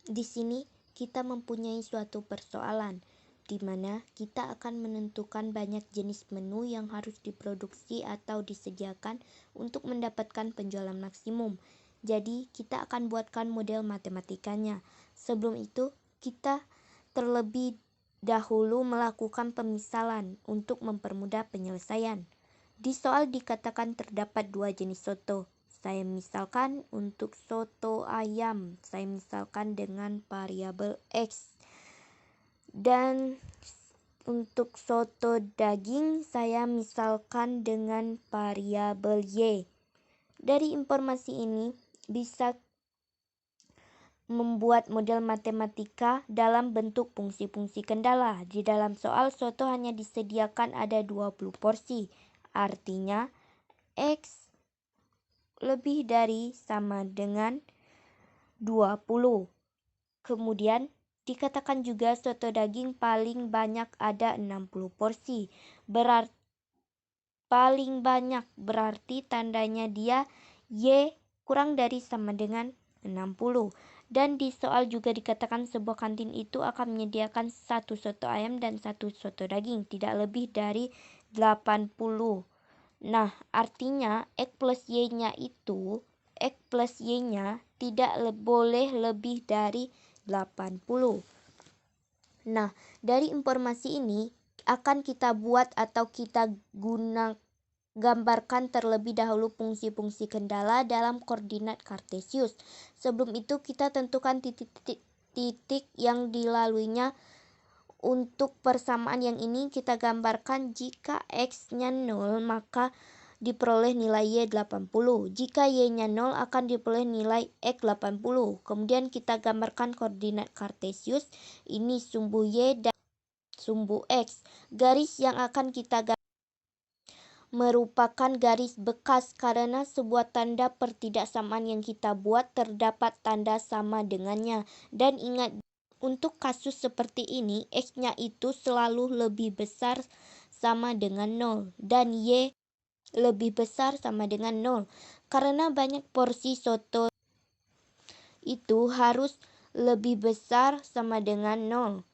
Di sini kita mempunyai suatu persoalan di mana kita akan menentukan banyak jenis menu yang harus diproduksi atau disediakan untuk mendapatkan penjualan maksimum. Jadi, kita akan buatkan model matematikanya. Sebelum itu, kita terlebih dahulu melakukan pemisalan untuk mempermudah penyelesaian. Di soal dikatakan terdapat dua jenis soto. Saya misalkan untuk soto ayam, saya misalkan dengan variabel X. Dan untuk soto daging, saya misalkan dengan variabel Y. Dari informasi ini, bisa membuat model matematika dalam bentuk fungsi-fungsi kendala. Di dalam soal soto hanya disediakan ada 20 porsi. Artinya, X lebih dari sama dengan 20. Kemudian, dikatakan juga soto daging paling banyak ada 60 porsi. Paling banyak berarti tandanya dia Y kurang dari sama dengan 60. Dan di soal juga dikatakan sebuah kantin itu akan menyediakan satu soto ayam dan satu soto daging, tidak lebih dari 80. Nah, artinya X plus Y-nya tidak boleh lebih dari 80. Nah, dari informasi ini akan kita buat atau kita gambarkan terlebih dahulu fungsi-fungsi kendala dalam koordinat kartesius. Sebelum itu kita tentukan titik yang dilaluinya. Untuk persamaan yang ini kita gambarkan jika X-nya 0 maka diperoleh nilai Y 80. Jika Y-nya 0 akan diperoleh nilai X 80. Kemudian kita gambarkan koordinat kartesius. Ini sumbu Y dan sumbu X. Garis yang akan kita gambarkan merupakan garis bekas karena sebuah tanda pertidaksamaan yang kita buat terdapat tanda sama dengannya. Dan ingat, untuk kasus seperti ini, X-nya itu selalu lebih besar sama dengan 0 dan Y lebih besar sama dengan 0. Karena banyak porsi soto itu harus lebih besar sama dengan 0.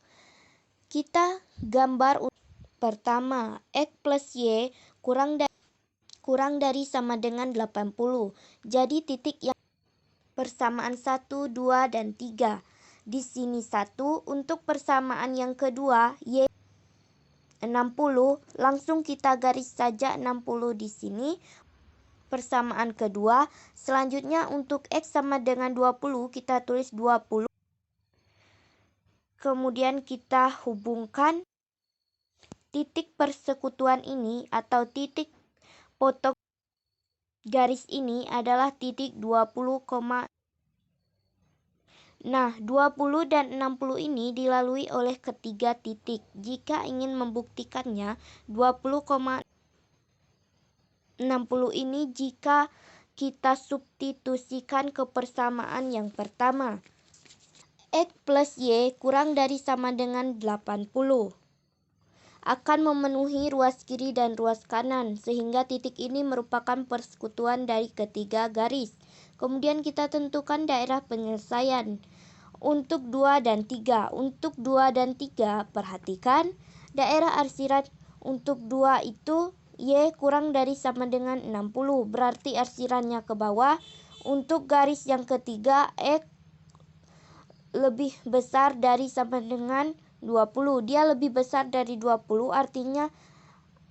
Kita gambar pertama, X plus Y kurang dari sama dengan 80. Jadi titik yang persamaan 1, 2, dan 3. Di sini 1. Untuk persamaan yang kedua, Y 60. Langsung kita garis saja 60 di sini. Persamaan kedua. Selanjutnya untuk X sama dengan 20, kita tulis 20. Kemudian kita hubungkan titik persekutuan ini atau titik potong garis ini adalah titik 20, nah, 20 dan 60 ini dilalui oleh ketiga titik. Jika ingin membuktikannya, 20,60 ini jika kita substitusikan ke persamaan yang pertama. X plus Y kurang dari sama dengan 80. Akan memenuhi ruas kiri dan ruas kanan, sehingga titik ini merupakan persekutuan dari ketiga garis. Kemudian kita tentukan daerah penyelesaian. Untuk 2 dan 3. Untuk 2 dan 3, perhatikan daerah arsiran untuk 2 itu Y kurang dari sama dengan 60. Berarti arsirannya ke bawah. Untuk garis yang ketiga, X lebih besar dari sama dengan 20. Dia lebih besar dari 20, artinya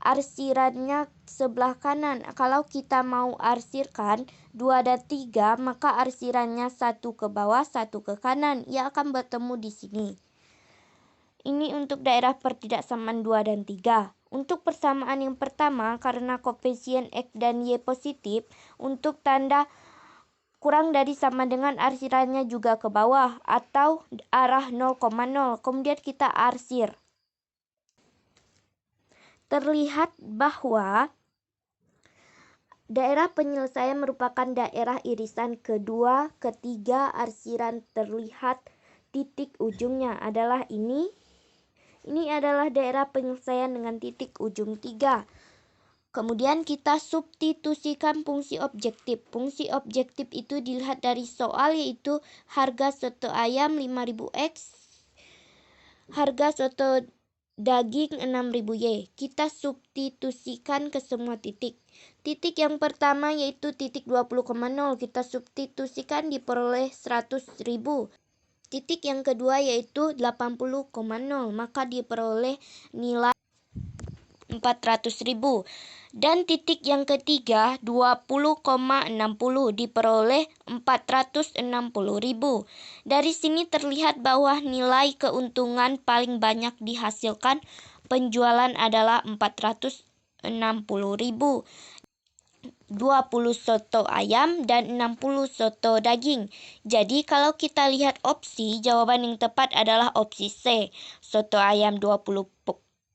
arsirannya sebelah kanan. Kalau kita mau arsirkan 2 dan 3, maka arsirannya satu ke bawah, satu ke kanan. Ia akan bertemu di sini. Ini untuk daerah pertidaksamaan 2 dan 3. Untuk persamaan yang pertama, karena koefisien X dan Y positif, untuk tanda kurang dari sama dengan arsirannya juga ke bawah atau arah 0,0. Kemudian kita arsir. Terlihat bahwa daerah penyelesaian merupakan daerah irisan kedua, ketiga arsiran terlihat titik ujungnya adalah ini. Ini adalah daerah penyelesaian dengan titik ujung 3. Kemudian kita substitusikan fungsi objektif. Fungsi objektif itu dilihat dari soal, yaitu harga soto ayam 5.000 X, harga soto daging 6.000 Y. Kita substitusikan ke semua titik. Titik yang pertama yaitu titik 20,0, kita substitusikan diperoleh 100.000. Titik yang kedua yaitu 80,0, maka diperoleh nilai 400.000. Dan titik yang ketiga 20,60 diperoleh 460.000. Dari sini terlihat bahwa nilai keuntungan paling banyak dihasilkan penjualan adalah 460.000. 20 soto ayam dan 60 soto daging. Jadi kalau kita lihat opsi, jawaban yang tepat adalah opsi C. Soto ayam 20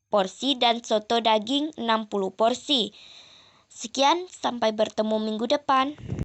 porsi dan soto daging 60 porsi. Sekian, sampai bertemu minggu depan.